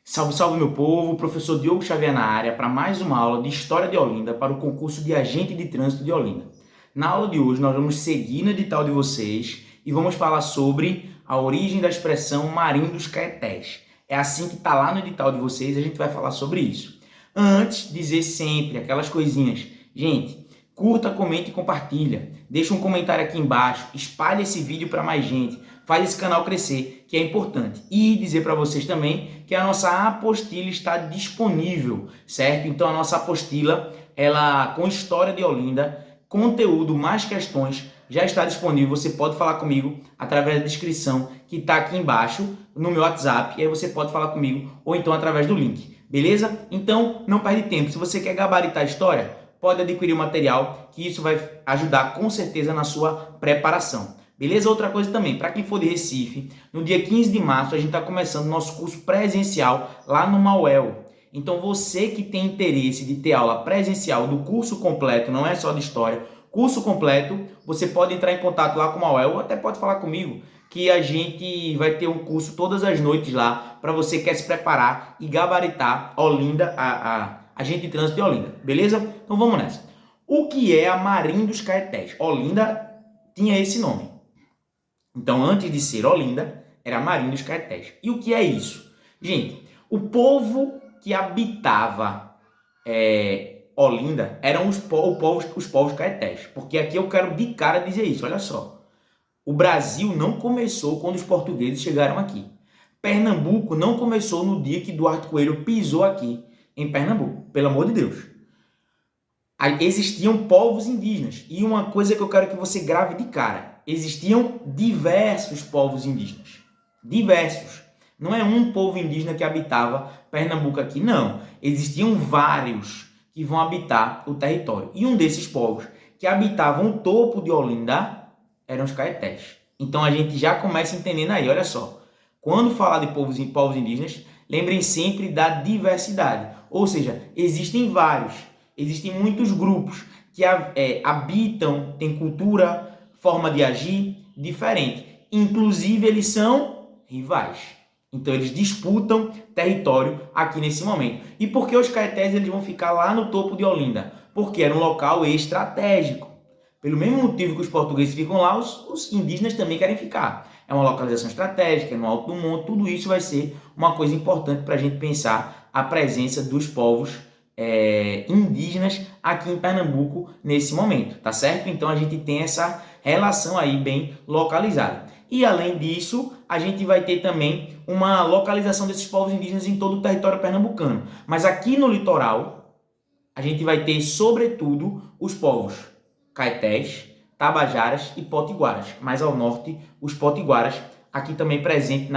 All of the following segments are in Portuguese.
Salve, salve meu povo, professor Diogo Xavier na área para mais uma aula de História de Olinda para o concurso de Agente de Trânsito de Olinda. Na aula de hoje nós vamos seguir no edital de vocês e vamos falar sobre a origem da expressão Marinho dos Caetés. É assim que está lá no edital de vocês e a gente vai falar sobre isso. Antes, dizer sempre aquelas coisinhas. Gente, curta, comente e compartilha. Deixa um comentário aqui embaixo, espalhe esse vídeo para mais gente, faz esse canal crescer, que é importante. E dizer para vocês também que a nossa apostila está disponível, certo? Então a nossa apostila, ela com História de Olinda, conteúdo mais questões, já está disponível. Você pode falar comigo através da descrição que está aqui embaixo no meu WhatsApp, e aí você pode falar comigo ou então através do link, beleza? Então não perde tempo. Se você quer gabaritar a história, pode adquirir o material, que isso vai ajudar com certeza na sua preparação. Beleza? Outra coisa também, para quem for de Recife, no dia 15 de março a gente está começando o nosso curso presencial lá no Mauel. Então você que tem interesse de ter aula presencial do curso completo, não é só de história, curso completo, você pode entrar em contato lá com o Mauel ou até pode falar comigo, que a gente vai ter um curso todas as noites lá para você que quer se preparar e gabaritar Olinda, a Agente de Trânsito de Olinda, beleza? Então vamos nessa. O que é a Marinho dos Caetés? Olinda tinha esse nome. Então, antes de ser Olinda, era Marinho dos Caetés. E o que é isso? Gente, o povo que habitava Olinda eram os povos caetés. Porque aqui eu quero de cara dizer isso, olha só. O Brasil não começou quando os portugueses chegaram aqui. Pernambuco não começou no dia que Duarte Coelho pisou aqui em Pernambuco, pelo amor de Deus. Existiam povos indígenas. E uma coisa que eu quero que você grave de cara. Existiam diversos povos indígenas. Diversos. Não é um povo indígena que habitava Pernambuco aqui, não. Existiam vários que vão habitar o território. E um desses povos que habitavam o topo de Olinda eram os caetés. Então a gente já começa entendendo aí, olha só. Quando falar de povos indígenas, lembrem sempre da diversidade. Ou seja, existem vários. Existem muitos grupos que habitam, têm cultura, forma de agir diferente. Inclusive, eles são rivais. Então, eles disputam território aqui nesse momento. E por que os caetés eles vão ficar lá no topo de Olinda? Porque era um local estratégico. Pelo mesmo motivo que os portugueses ficam lá, os indígenas também querem ficar. É uma localização estratégica, é no alto do monte. Tudo isso vai ser uma coisa importante para a gente pensar a presença dos povos indígenas aqui em Pernambuco nesse momento, tá certo? Então a gente tem essa relação aí bem localizada. E além disso, a gente vai ter também uma localização desses povos indígenas em todo o território pernambucano. Mas aqui no litoral, a gente vai ter, sobretudo, os povos caetés, tabajaras e potiguaras. Mais ao norte, os potiguaras, aqui também presente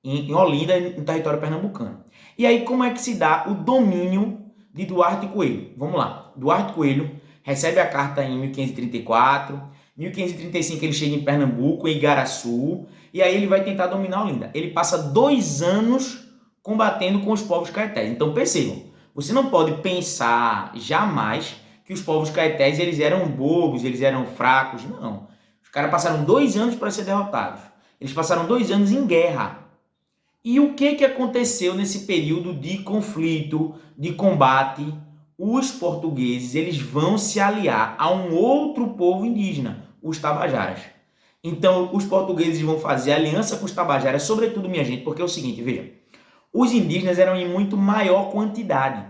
em Olinda, no território pernambucano. E aí, como é que se dá o domínio de Duarte Coelho? Vamos lá. Duarte Coelho recebe a carta em 1534, 1535 ele chega em Pernambuco, em Igaraçu, e aí ele vai tentar dominar Olinda. Ele passa 2 anos combatendo com os povos caetés. Então percebam, você não pode pensar jamais que os povos caetés eles eram bobos, eles eram fracos. Não. Os caras passaram 2 anos para ser derrotados. Eles passaram 2 anos em guerra. E o que aconteceu nesse período de conflito, de combate? Os portugueses eles vão se aliar a um outro povo indígena, os tabajaras. Então, os portugueses vão fazer aliança com os tabajaras, sobretudo, minha gente, porque é o seguinte, veja, os indígenas eram em muito maior quantidade.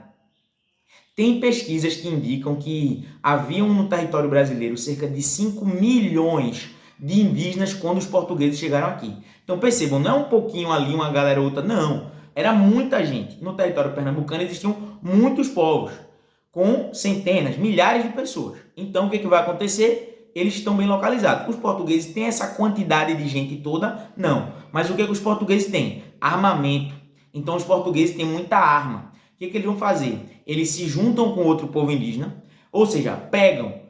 Tem pesquisas que indicam que haviam no território brasileiro cerca de 5 milhões de indígenas quando os portugueses chegaram aqui. Então percebam, não é um pouquinho ali, uma galera outra, não. Era muita gente. No território pernambucano existiam muitos povos, com centenas, milhares de pessoas. Então o que vai acontecer? Eles estão bem localizados. Os portugueses têm essa quantidade de gente toda? Não. Mas o que os portugueses têm? Armamento. Então os portugueses têm muita arma. O que eles vão fazer? Eles se juntam com outro povo indígena, ou seja, pegam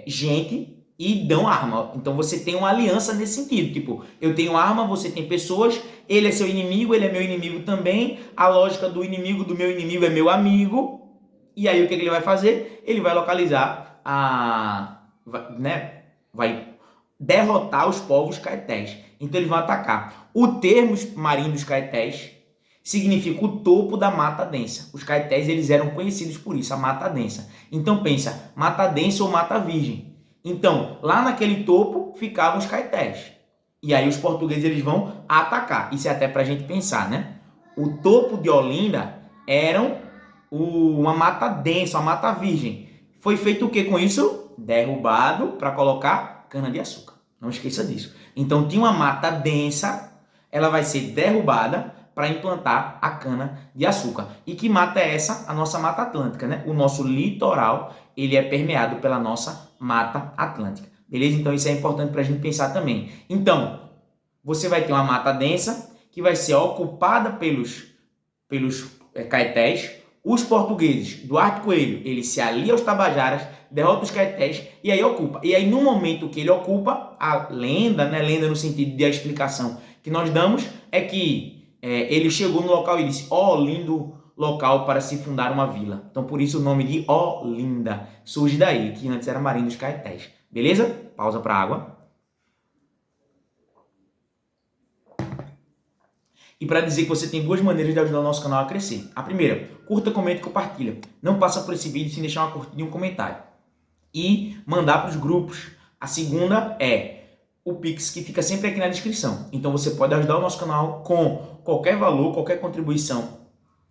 gente e dão arma. Então você tem uma aliança nesse sentido. Tipo, eu tenho arma, você tem pessoas, ele é seu inimigo, ele é meu inimigo também. A lógica do inimigo do meu inimigo é meu amigo. E aí o que ele vai fazer? Ele vai localizar vai derrotar os povos caetés. Então eles vão atacar. O termo marinho dos caetés significa o topo da mata densa. Os caetés, eles eram conhecidos por isso, a mata densa. Então pensa, mata densa ou mata virgem. Então, lá naquele topo ficavam os caetés. E aí os portugueses, eles vão atacar. Isso é até pra gente pensar, né? O topo de Olinda eram uma mata densa, uma mata virgem. Foi feito o que com isso? Derrubado para colocar cana-de-açúcar. Não esqueça disso. Então tinha uma mata densa, ela vai ser derrubada para implantar a cana-de-açúcar. E que mata é essa? A nossa Mata Atlântica, né? O nosso litoral, ele é permeado pela nossa Mata Atlântica. Beleza? Então isso é importante para a gente pensar também. Então, você vai ter uma mata densa que vai ser ocupada pelos caetés. Os portugueses, Duarte Coelho, ele se alia aos tabajaras, derrota os caetés e aí ocupa. E aí no momento que ele ocupa, a lenda, né, lenda no sentido da explicação que nós damos, é que ele chegou no local e disse, lindo local para se fundar uma vila. Então por isso o nome de Olinda surge daí, que antes era Marinho dos Caetés. Beleza? Pausa para água. E para dizer que você tem duas maneiras de ajudar o nosso canal a crescer. A primeira, curta, comenta e compartilha. Não passa por esse vídeo sem deixar uma curtida e um comentário. E mandar para os grupos. A segunda é o Pix, que fica sempre aqui na descrição. Então você pode ajudar o nosso canal com qualquer valor, qualquer contribuição.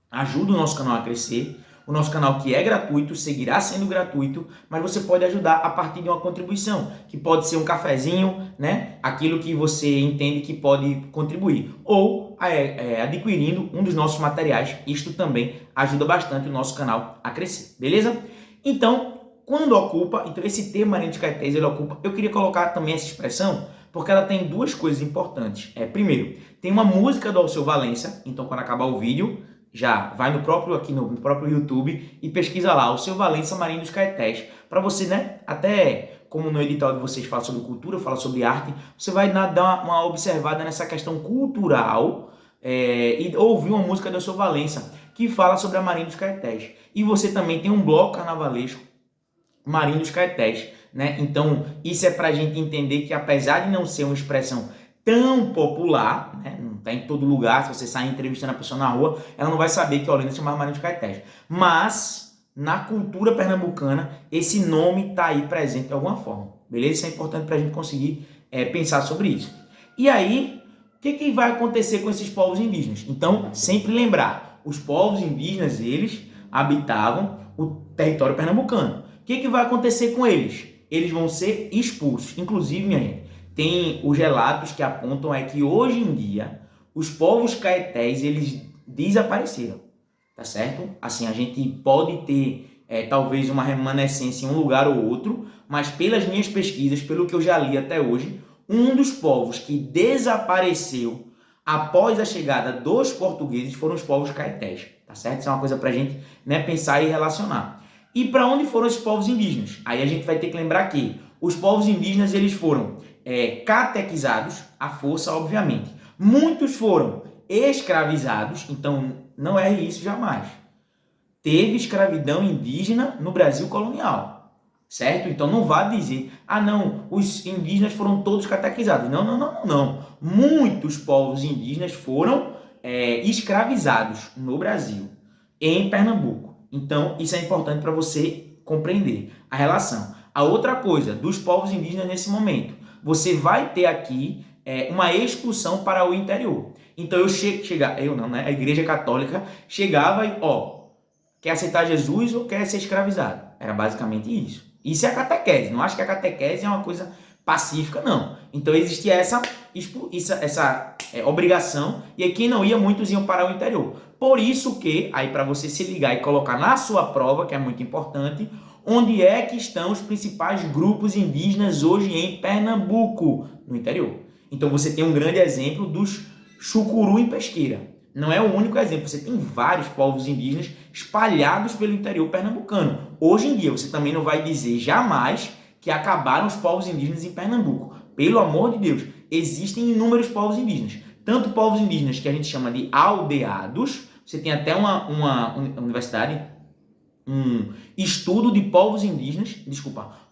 Ajuda o nosso canal a crescer. O nosso canal, que é gratuito, seguirá sendo gratuito, mas você pode ajudar a partir de uma contribuição, que pode ser um cafezinho, né? Aquilo que você entende que pode contribuir. Ou adquirindo um dos nossos materiais. Isto também ajuda bastante o nosso canal a crescer, beleza? Então, quando ocupa, então esse termo Marinho dos Caetés, ele ocupa, eu queria colocar também essa expressão, porque ela tem duas coisas importantes. Primeiro, tem uma música do Alceu Valença, então quando acabar o vídeo, já vai no próprio YouTube e pesquisa lá, Alceu Valença, Marinho dos Caetés, para você, né, até como no edital de vocês fala sobre cultura, fala sobre arte, você vai dar uma observada nessa questão cultural e ouvir uma música do Alceu Valença, que fala sobre a Marinho dos Caetés. E você também tem um bloco carnavalesco, Marinho dos Caetés, né? Então, isso é para a gente entender que, apesar de não ser uma expressão tão popular, né? Não está em todo lugar, se você sair entrevistando a pessoa na rua, ela não vai saber que Olinda se chama Marinho dos Caetés. Mas, na cultura pernambucana, esse nome está aí presente de alguma forma, beleza? Isso é importante para a gente conseguir pensar sobre isso. E aí, o que vai acontecer com esses povos indígenas? Então, sempre lembrar, os povos indígenas, eles habitavam o território pernambucano. O que vai acontecer com eles? Eles vão ser expulsos. Inclusive, minha gente, tem os relatos que apontam que hoje em dia os povos caetés, eles desapareceram, tá certo? Assim, a gente pode ter talvez uma remanescência em um lugar ou outro, mas pelas minhas pesquisas, pelo que eu já li até hoje, um dos povos que desapareceu após a chegada dos portugueses foram os povos caetés, tá certo? Isso é uma coisa pra gente, né, pensar e relacionar. E para onde foram esses povos indígenas? Aí a gente vai ter que lembrar que os povos indígenas, eles foram catequizados à força, obviamente. Muitos foram escravizados, então não é isso jamais. Teve escravidão indígena no Brasil colonial, certo? Então não vá dizer, não, os indígenas foram todos catequizados. Não. Muitos povos indígenas foram escravizados no Brasil, em Pernambuco. Então, isso é importante para você compreender a relação. A outra coisa, dos povos indígenas nesse momento, você vai ter aqui uma expulsão para o interior. Então, a Igreja Católica chegava e, quer aceitar Jesus ou quer ser escravizado? Era basicamente isso. Isso é a catequese. Não acho que a catequese é uma coisa pacífica, não. Então, existia essa obrigação, e aí quem não ia, muitos iam para o interior. Por isso que, aí para você se ligar e colocar na sua prova, que é muito importante, onde é que estão os principais grupos indígenas hoje em Pernambuco, no interior. Então você tem um grande exemplo dos Chucuru em Pesqueira. Não é o único exemplo, você tem vários povos indígenas espalhados pelo interior pernambucano. Hoje em dia você também não vai dizer jamais que acabaram os povos indígenas em Pernambuco. Pelo amor de Deus, existem inúmeros povos indígenas. Tanto povos indígenas que a gente chama de aldeados, você tem até uma universidade, um estudo de povos indígenas,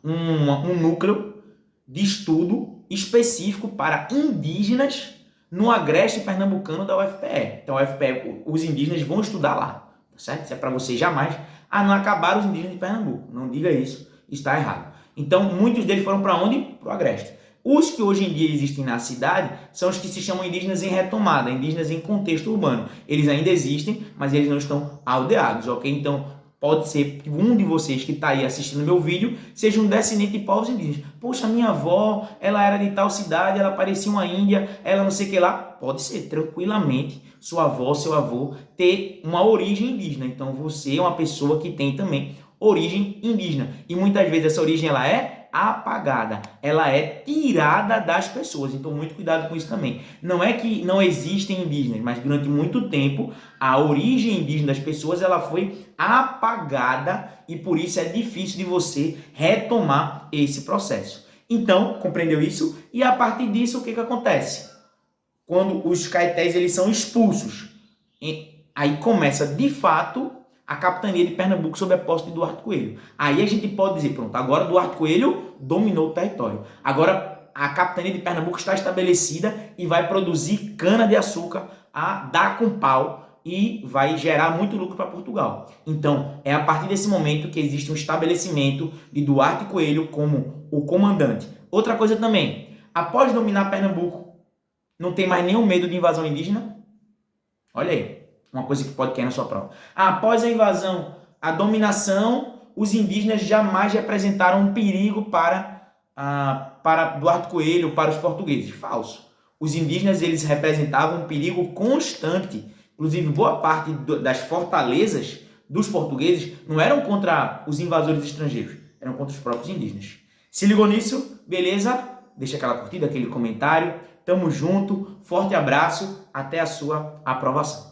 um núcleo de estudo específico para indígenas no agreste pernambucano da UFPE. Então, a UFPE, os indígenas vão estudar lá, tá certo? Isso é para você jamais, não acabar os indígenas de Pernambuco. Não diga isso, está errado. Então, muitos deles foram para onde? Para o agreste. Os que hoje em dia existem na cidade são os que se chamam indígenas em retomada, indígenas em contexto urbano. Eles ainda existem, mas eles não estão aldeados, ok? Então, pode ser que um de vocês que está aí assistindo meu vídeo seja um descendente de povos indígenas. Poxa, minha avó, ela era de tal cidade, ela parecia uma índia, ela não sei o que lá. Pode ser, tranquilamente, sua avó, seu avô, ter uma origem indígena. Então, você é uma pessoa que tem também origem indígena. E muitas vezes essa origem ela é apagada, ela é tirada das pessoas. Então, muito cuidado com isso também. Não é que não existem indígenas, mas durante muito tempo a origem indígena das pessoas ela foi apagada e por isso é difícil de você retomar esse processo. Então, compreendeu isso? E a partir disso, o que acontece? Quando os caetés eles são expulsos, aí começa de fato a capitania de Pernambuco sob a posse de Duarte Coelho. Aí a gente pode dizer, pronto, agora Duarte Coelho dominou o território. Agora a capitania de Pernambuco está estabelecida e vai produzir cana-de-açúcar a dar com pau e vai gerar muito lucro para Portugal. Então, é a partir desse momento que existe um estabelecimento de Duarte Coelho como o comandante. Outra coisa também, após dominar Pernambuco, não tem mais nenhum medo de invasão indígena? Olha aí. Uma coisa que pode cair na sua prova. Após a invasão, a dominação, os indígenas jamais representaram um perigo para Duarte Coelho, para os portugueses. Falso. Os indígenas eles representavam um perigo constante. Inclusive, boa parte das fortalezas dos portugueses não eram contra os invasores estrangeiros, eram contra os próprios indígenas. Se ligou nisso? Beleza? Deixa aquela curtida, aquele comentário. Tamo junto, forte abraço, até a sua aprovação.